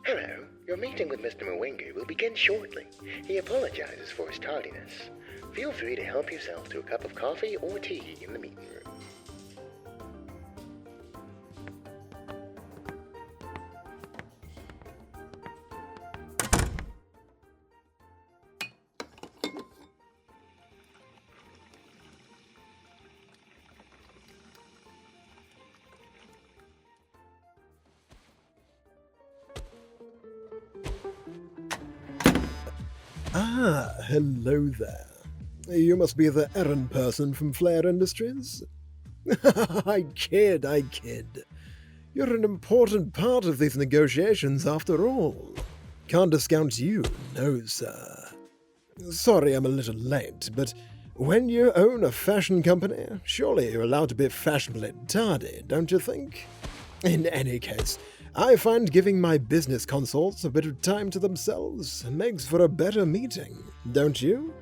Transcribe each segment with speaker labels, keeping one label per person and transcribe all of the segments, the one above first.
Speaker 1: Hello. Your meeting with Mr. Mwingu will begin shortly. He apologizes for his tardiness. Feel free to help yourself to a cup of coffee or tea in the meeting room.
Speaker 2: Ah, hello there. You must be the errand person from Flare Industries? I kid. You're an important part of these negotiations after all. Can't discount you, no sir. Sorry I'm a little late, but when you own a fashion company, surely you're allowed to be fashionably tardy, don't you think? In any case, I find giving my business consults a bit of time to themselves makes for a better meeting, don't you?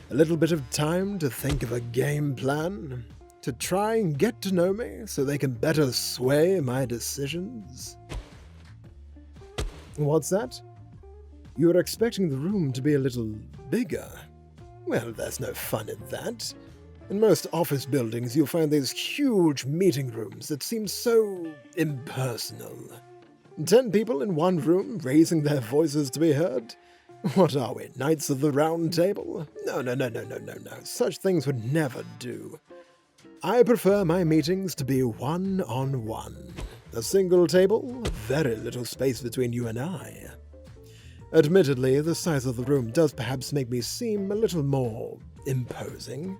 Speaker 2: A little bit of time to think of a game plan, to try and get to know me so they can better sway my decisions. What's that? You were expecting the room to be a little bigger. Well, there's no fun in that. In most office buildings, you'll find these huge meeting rooms that seem so impersonal. 10 people in one room raising their voices to be heard? What are we, Knights of the Round Table? No. Such things would never do. I prefer my meetings to be one-on-one. A single table, very little space between you and I. Admittedly, the size of the room does perhaps make me seem a little more imposing,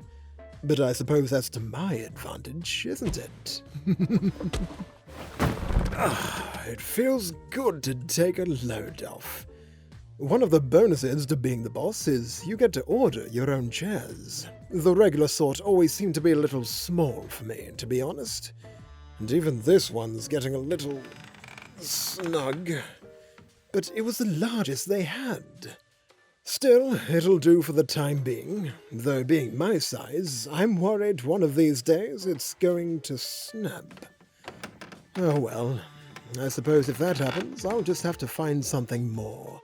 Speaker 2: but I suppose that's to my advantage, isn't it? It feels good to take a load off. One of the bonuses to being the boss is you get to order your own chairs. The regular sort always seem to be a little small for me, to be honest. And even this one's getting a little snug. But it was the largest they had. Still, it'll do for the time being, though being my size, I'm worried one of these days it's going to snap. Oh well, I suppose if that happens, I'll just have to find something more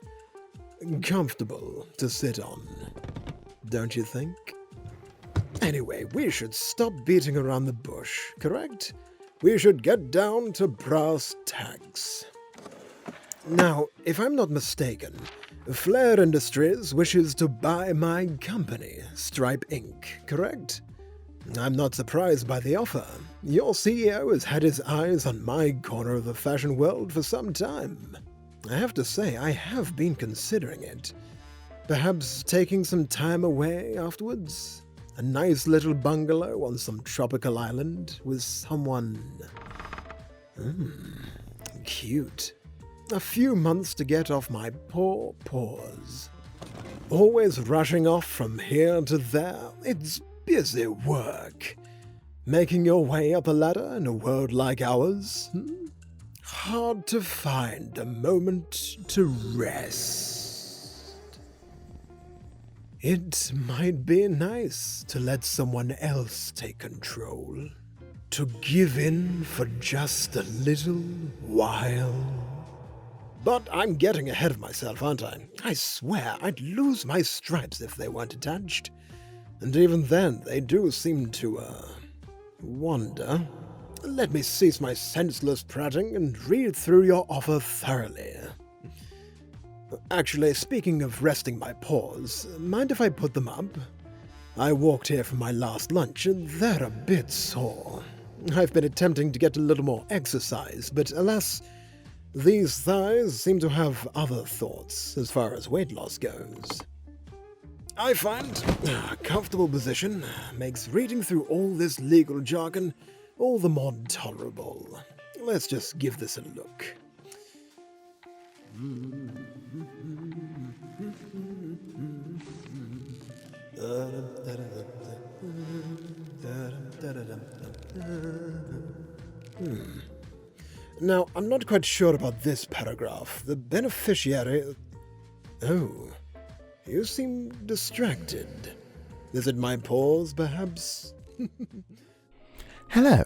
Speaker 2: comfortable to sit on. Don't you think? Anyway, we should stop beating around the bush, correct? We should get down to brass tacks. Now, if I'm not mistaken, Flare Industries wishes to buy my company, Stripe Inc., correct? I'm not surprised by the offer. Your CEO has had his eyes on my corner of the fashion world for some time. I have to say, I have been considering it. Perhaps taking some time away afterwards? A nice little bungalow on some tropical island with someone... cute. A few months to get off my poor paws. Always rushing off from here to there, it's busy work. Making your way up a ladder in a world like ours, hard to find a moment to rest. It might be nice to let someone else take control, to give in for just a little while. But I'm getting ahead of myself, aren't I? I swear I'd lose my stripes if they weren't attached. And even then, they do seem to, wander. Let me cease my senseless prating and read through your offer thoroughly. Actually, speaking of resting my paws, mind if I put them up? I walked here for my last lunch and they're a bit sore. I've been attempting to get a little more exercise, but alas, these thighs seem to have other thoughts as far as weight loss goes. I find a comfortable position makes reading through all this legal jargon all the more tolerable. Let's just give this a look. Now, I'm not quite sure about this paragraph. The beneficiary... Oh, you seem distracted. Is it my paws, perhaps?
Speaker 3: Hello.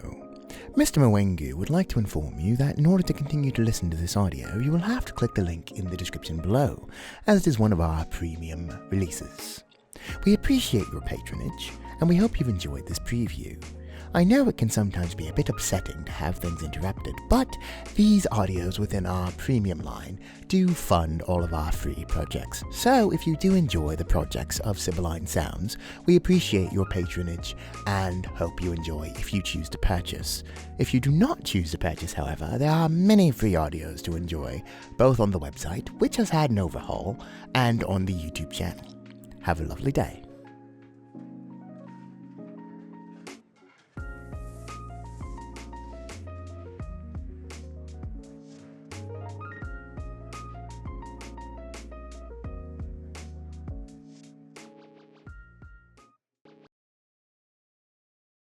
Speaker 3: Mr. Mwengu would like to inform you that in order to continue to listen to this audio, you will have to click the link in the description below, as it is one of our premium releases. We appreciate your patronage, and we hope you've enjoyed this preview. I know it can sometimes be a bit upsetting to have things interrupted, but these audios within our premium line do fund all of our free projects. So if you do enjoy the projects of Sibylline Sounds, we appreciate your patronage and hope you enjoy if you choose to purchase. If you do not choose to purchase, however, there are many free audios to enjoy, both on the website, which has had an overhaul, and on the YouTube channel. Have a lovely day.